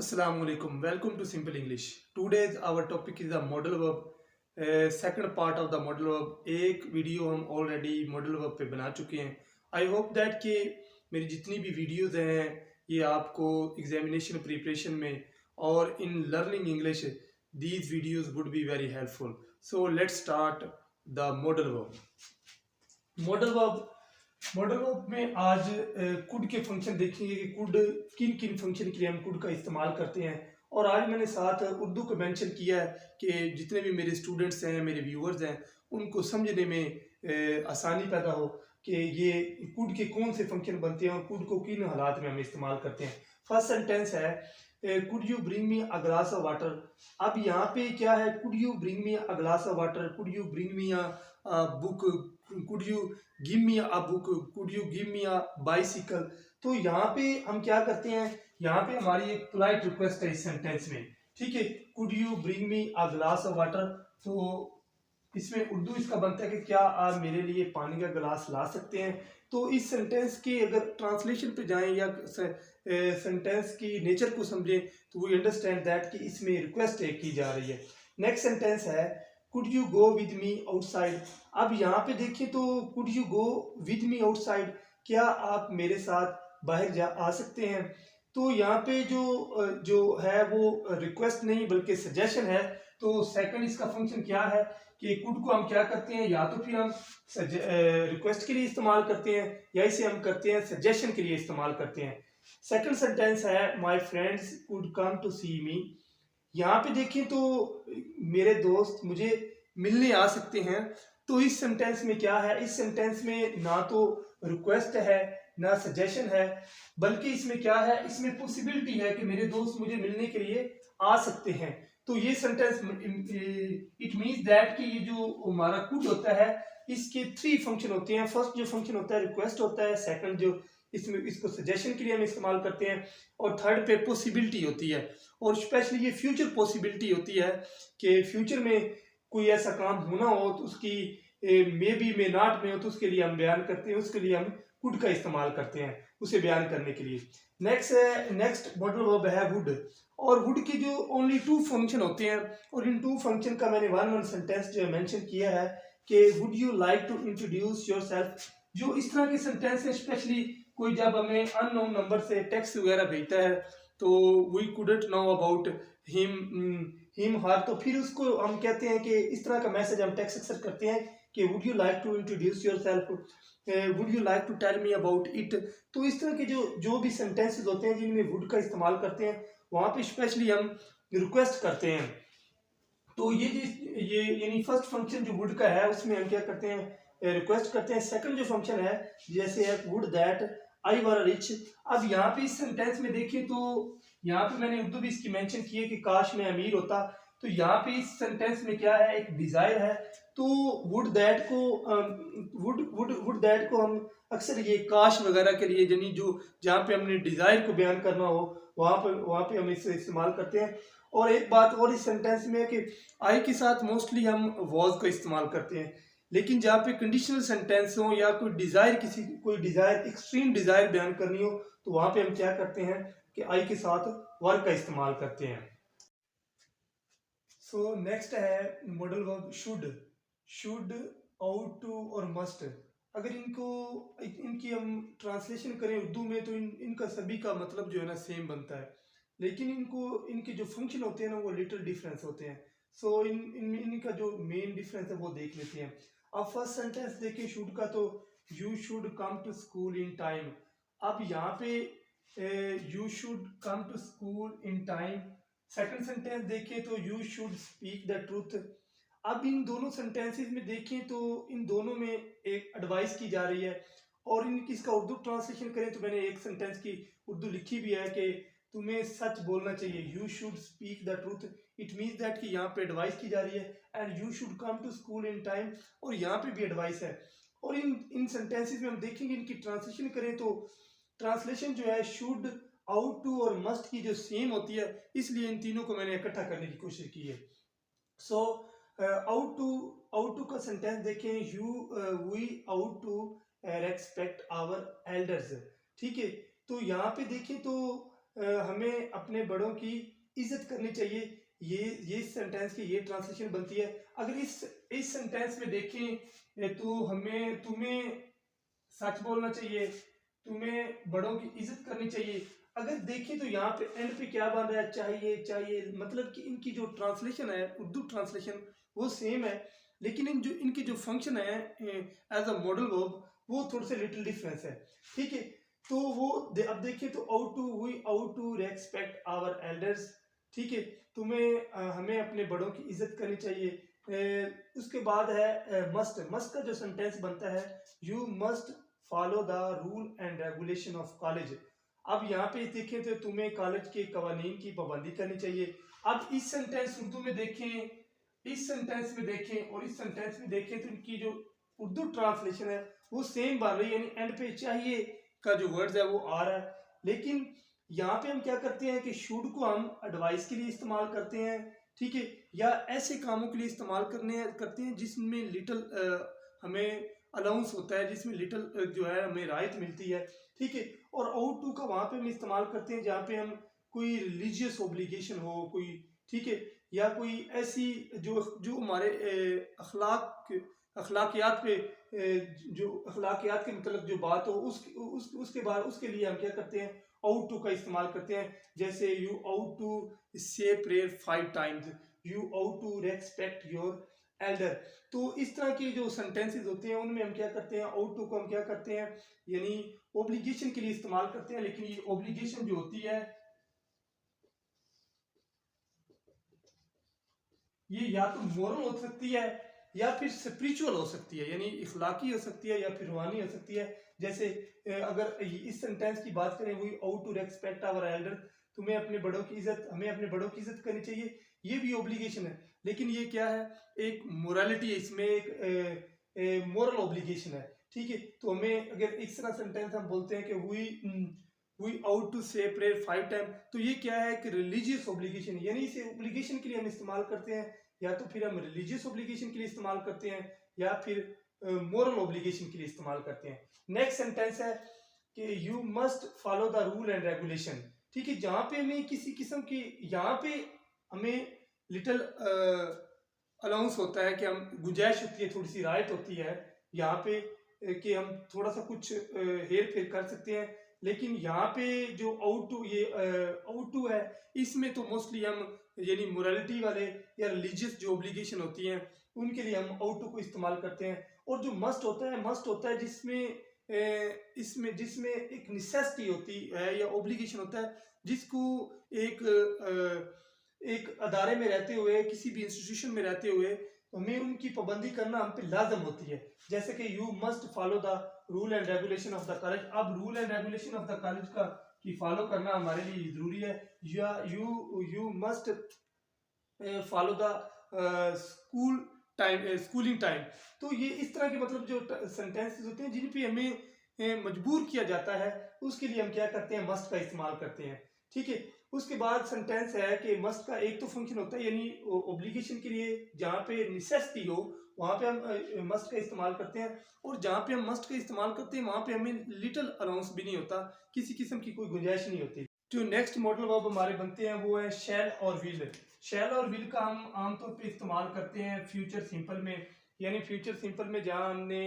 Assalamu alaikum. Welcome to Simple English. Today's our topic is the modal verb. Second part of the modal verb. एक video हम already modal verb पे बना चुके हैं. I hope that कि मेरी जितनी भी वीडियोस हैं ये आपको एग्जामिनेशन प्रिपरेशन में और in learning English these videos would be very helpful. So let's start the modal verb. modal verb modal verb में आज कुड के फंक्शन देखेंगे कि कुड किन किन फंक्शन के लिए हम कुड का इस्तेमाल करते हैं। और आज मैंने साथ उर्दू को मेंशन किया है कि जितने भी मेरे स्टूडेंट्स हैं, मेरे व्यूअर्स हैं, उनको समझने में आसानी पैदा हो कि ये कुड के कौन से फंक्शन बनते हैं और कुड को किन हालात में हम इस्तेमाल करते हैं। फर्स्ट सेंटेंस है could you bring me a glass of water. अब यहाँ पे क्या है, could you bring me a glass of water, could you bring me a book, could you give me a book, could you give me a bicycle. तो यहाँ पे हम क्या करते हैं, यहाँ पे हमारी एक पोलाइट रिक्वेस्ट है इस सेंटेंस में, ठीक है। Could you bring me a glass of water, तो इसमें उर्दू इसका बनता है कि क्या आप मेरे लिए पानी का गिलास ला सकते हैं। तो इस सेंटेंस के अगर ट्रांसलेशन पे जाएं या सेंटेंस की नेचर को समझें तो वी अंडरस्टैंड दैट कि इसमें रिक्वेस्ट की जा रही है। नेक्स्ट सेंटेंस है could you go with me outside. अब यहाँ पे देखिए तो could you go with me outside, क्या आप मेरे साथ बाहर आ सकते हैं। तो यहाँ पे जो है वो रिक्वेस्ट नहीं बल्कि सजेशन है। तो सेकंड इसका फंक्शन क्या है कि कुड को हम क्या करते हैं, या तो फिर हम रिक्वेस्ट के लिए इस्तेमाल करते हैं या इसे हम करते हैं सजेशन के लिए इस्तेमाल करते हैं। सेकंड सेंटेंस है my friends could come to see me. यहाँ पे देखिए तो मेरे दोस्त मुझे मिलने आ सकते हैं। तो इस सेंटेंस में क्या है, इस सेंटेंस में ना तो रिक्वेस्ट है ना सजेशन है, बल्कि इसमें क्या है, इसमें पॉसिबिलिटी है कि मेरे दोस्त मुझे मिलने के लिए आ सकते हैं। तो ये सेंटेंस इट मीन्स दैट कि ये जो हमारा कुड होता है इसके थ्री फंक्शन होते हैं। फर्स्ट जो फंक्शन होता है रिक्वेस्ट होता है, सेकंड जो इसमें इसको सजेशन के लिए हम इस्तेमाल करते हैं, और थर्ड पे पॉसिबिलिटी होती है। और स्पेशली ये फ्यूचर पॉसिबिलिटी होती है कि फ्यूचर में कोई ऐसा काम होना हो तो उसकी मे बी मे नॉट में हो तो उसके लिए हम बयान करते हैं, उसके लिए हम कुड का इस्तेमाल करते हैं उसे बयान करने के लिए। नेक्स्ट मॉडल वर्ब है वुड। और वुड के जो ओनली टू फंक्शन होते हैं, और इन टू फंक्शन का मैंने वन सेंटेंस जो मेंशन किया है कि would you like to introduce yourself. जो इस तरह के सेंटेंस है, स्पेशली कोई जब हमें अननोन नंबर से टेक्स्ट वगैरह भेजता है तो we couldn't know about him her, तो फिर उसको हम कहते हैं कि इस तरह का मैसेज हम टेक्स्ट अक्सर करते हैं कि would you like to introduce yourself, would you like to tell me about it. तो इस तरह के जो भी सेंटेंसेस होते हैं जिनमें वुड का इस्तेमाल करते हैं वहाँ पे स्पेशली हम रिक्वेस्ट करते हैं। तो ये यानी फर्स्ट फंक्शन जो वुड का है उसमें हम क्या करते हैं, रिक्वेस्ट करते हैं। सेकंड जो फंक्शन है जैसे है would that I were rich. अब यहाँ पे इस सेंटेंस में देखिए तो यहाँ पे मैंने उर्दू भी इसकी मेंशन की है कि काश मैं अमीर होता। तो यहाँ पे इस सेंटेंस में क्या है, एक डिजायर है। तो वुड दैट को वुड दैट को हम अक्सर ये काश वगैरह के लिए यानी जो जहाँ पे हमने डिजायर को बयान करना हो वहाँ पे हम इसे इस्तेमाल करते हैं। और एक बात और इस सेंटेंस में है कि आई के साथ मोस्टली हम वॉज का इस्तेमाल करते हैं, लेकिन जहाँ पे कंडीशनल सेंटेंस हो या कोई डिजायर एक्सट्रीम डिजायर बयान करनी हो तो वहाँ पे हम क्या करते हैं कि आई के साथ वर्क का इस्तेमाल करते हैं। सो नेक्स्ट है modal verb should, ought to और मस्ट। अगर इनकी हम ट्रांसलेशन करें उर्दू में तो इनका सभी का मतलब जो है ना सेम बनता है, लेकिन इनके जो फंक्शन होते हैं ना वो लिटिल डिफरेंस होते हैं। सो इनका जो मेन डिफरेंस है वो देख लेते हैं। अब फर्स्ट सेंटेंस देखिए शुड का, तो you should come to school in time. अब यहाँ पे you should come to school in time. Second sentence देखिए तो you should speak the truth. अब इन दोनों सेंटेंसेस में देखें तो इन दोनों में एक एडवाइस की जा रही है, और इसका उर्दू ट्रांसलेशन करें तो मैंने एक सेंटेंस की उर्दू लिखी भी है कि तुम्हें सच बोलना चाहिए, you should speak the truth. It means that कि यहाँ पे एडवाइस की जा रही है, and you should come to school in time, और यहाँ पे भी एडवाइस है। और इन सेंटेंसेस में हम देखेंगे इनकी ट्रांसलेशन करें तो ट्रांसलेशन जो है शुड, आउट टू और मस्ट की जो सेम होती है, इसलिए इन तीनों को मैंने इकट्ठा करने की कोशिश की है। सो आउट टू का सेंटेंस देखें, you we ought to respect our elders, ठीक है। तो यहाँ पे देखें तो हमें अपने बड़ों की इज्जत करनी चाहिए। ये सेंटेंस की ये ट्रांसलेशन बनती है। अगर इस सेंटेंस में देखें तो तुम्हें सच बोलना चाहिए, तुम्हें बड़ों की इज्जत करनी चाहिए। अगर देखें तो यहाँ पे एंड पे क्या बन रहा है, चाहिए, मतलब कि इनकी जो ट्रांसलेशन है, उर्दू ट्रांसलेशन वो सेम है, लेकिन इनके जो फंक्शन है एज अ मॉडल वर्ब वो थोड़े से लिटिल डिफरेंस है। ठीक है, तो वो अब देखिए तो ought to respect our elders. ठीक है, हमें अपने बड़ों की इज्जत करनी चाहिए। उसके बाद है मस्ट का जो सेंटेंस बनता है, you must follow the rule and regulation of college. अब यहाँ पे देखें तो तुम्हें कॉलेज के कवानीन की पाबंदी करनी चाहिए। अब इस सेंटेंस उर्दू में देखें, इस सेंटेंस में देखें और इस सेंटेंस में देखें तो इनकी जो उर्दू ट्रांसलेशन है वो सेम बन रही है, यानी एंड पे चाहिए का जो वर्ड्स है वो आ रहा है। लेकिन यहाँ पे हम क्या करते हैं कि शुड को हम एडवाइस के लिए इस्तेमाल करते हैं। ठीक है, या ऐसे कामों के लिए इस्तेमाल करते हैं जिसमें लिटिल हमें अलाउंस होता है, जिसमें लिटिल जो है हमें राहत मिलती है। ठीक है, और आउट टू का वहां पे हम इस्तेमाल करते हैं जहाँ पे हम कोई रिलीजियस ओब्लिगेशन हो कोई, ठीक है, या कोई ऐसी जो हमारे अखलाकियात पे जो अखलाकियात के मतलब जो बात हो उसके बाद उसके लिए हम क्या करते हैं, आउट टू का इस्तेमाल करते हैं। जैसे you ought to say prayer 5 times, you ought to respect your elder. तो इस तरह के जो सेंटेंसेस होते हैं उनमें हम क्या करते हैं, आउट टू को हम क्या करते हैं, यानी ओब्लिगेशन के लिए इस्तेमाल करते हैं। लेकिन ये ओब्लिगेशन जो होती है ये या तो मोरल हो सकती है या फिर स्पिरिचुअल हो सकती है, यानी इखलाकी हो सकती है या फिर रूहानी हो सकती है। जैसे अगर इस सेंटेंस की बात करें, we ought to respect our elder, तुम्हें अपने बड़ों की इज्जत हमें अपने बड़ों की इज्जत करनी चाहिए, ये भी ओब्लिगेशन है। लेकिन ये क्या है, एक मोरालिटी है, इसमें एक मोरल ओब्लिगेशन है। ठीक है, तो हमें अगर इस तरह सेंटेंस हम बोलते हैं कि we ought to say prayer 5 time, तो ये क्या है कि रिलीजियस ओब्लिगेशन, यानी इसे ओब्लिगेशन के लिए हम इस्तेमाल करते हैं, या तो फिर हम रिलीजियस ओब्लिगेशन के लिए इस्तेमाल करते हैं या फिर मोरल ओब्लिगेशन के लिए इस्तेमाल करते हैं। नेक्स्ट सेंटेंस है कि you must follow the rule and regulation. ठीक है, जहां पे हमें किसी किस्म की, यहाँ पे हमें लिटिल अलाउंस होता है कि हम गुंजाइश होती है, थोड़ी सी राहत होती है यहाँ पे कि हम थोड़ा सा कुछ हेर फेर कर सकते हैं। लेकिन यहाँ पे जो आउट टू है, इसमें तो मोस्टली हम यानी मोरालिटी वाले या रिलीजियस जो ओब्लिगेशन होती हैं उनके लिए हम आउट टू को इस्तेमाल करते हैं। और जो मस्ट होता है जिसमें एक नेसेसिटी होती है या ओब्लिगेशन होता है, जिसको एक अदारे में रहते हुए, किसी भी इंस्टीट्यूशन में रहते हुए हमें उनकी पाबंदी करना हम पे लाजम होती है। जैसे कि you must follow the rule and regulation of the college. अब rule and regulation of the college का की फॉलो करना हमारे लिए जरूरी है। या you must follow the schooling time. तो ये इस तरह के मतलब जो सेंटेंसेस होते हैं जिन पे हमें मजबूर किया जाता है, उसके लिए हम क्या करते हैं, मस्ट का इस्तेमाल करते हैं। ठीक है, उसके बाद सेंटेंस है कि मस्ट का एक तो फंक्शन होता है, यानी ओब्लिगेशन के लिए जहाँ पे नेसेसिटी हो वहाँ पे हम मस्ट का इस्तेमाल करते हैं, और जहाँ पे हम मस्ट का इस्तेमाल करते हैं वहाँ पे हमें लिटिल अलाउंस भी नहीं होता, किसी किस्म की कोई गुंजाइश नहीं होती। जो नेक्स्ट मॉडल वर्ब हमारे बनते हैं वो है शैल और विल। शैल और विल का हम आमतौर पे इस्तेमाल करते हैं फ्यूचर सिंपल में, यानी फ्यूचर सिंपल में जहाँ हमने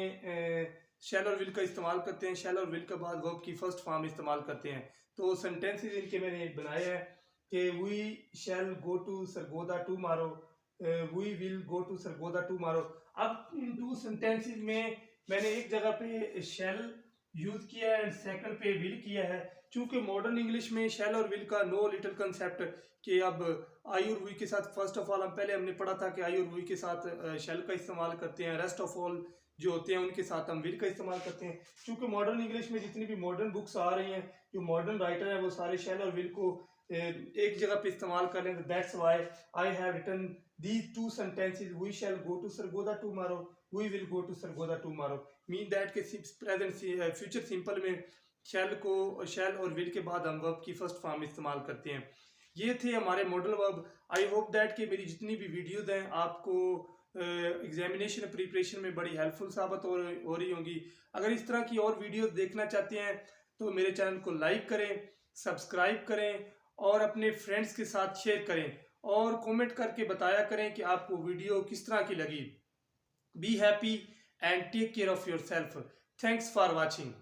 शैल और विल का इस्तेमाल करते हैं, शैल और विल के बाद वर्ब की फर्स्ट फॉर्म इस्तेमाल करते हैं। तो सेंटेंसेस इनके मैंने बनाए हैं कि we shall go to Sargodha tomorrow, we will go to Sargodha tomorrow. अब इन टू सेंटेंसेस में मैंने एक जगह पे शैल यूज किया है एंड सेकंड पे विल किया है। चूंकि मॉडर्न इंग्लिश में शैल और विल का नो लिटिल कंसेप्ट कि अब आई और वी के साथ, फर्स्ट ऑफ ऑल हमने पढ़ा था कि आई और वी के साथ शैल का इस्तेमाल करते हैं, रेस्ट ऑफ ऑल जो होते हैं उनके साथ हम विल का इस्तेमाल करते हैं। चूंकि मॉडर्न इंग्लिश में जितनी भी मॉडर्न बुक्स आ रही हैं, जो मॉडर्न राइटर है वो सारे शैल और विल को एक जगह पे इस्तेमाल कर रहे हैं। That's why I have written these two sentences, we shall go to Sargodha tomorrow, we will go to Sargodha tomorrow. Mean that के प्रेजेंट फ्यूचर सिंपल में शैल और विल के बाद हम वर्ब की फर्स्ट फॉर्म इस्तेमाल करते हैं। ये थे हमारे modal verb. I hope that कि मेरी जितनी भी वीडियोज हैं आपको एग्जामिनेशन प्रिपरेशन में बड़ी हेल्पफुल साबित हो रही होंगी। अगर इस तरह की और वीडियोस देखना चाहते हैं तो मेरे चैनल को लाइक करें, सब्सक्राइब करें और अपने फ्रेंड्स के साथ शेयर करें और कमेंट करके बताया करें कि आपको वीडियो किस तरह की लगी। Be happy and take care of yourself. Thanks for watching.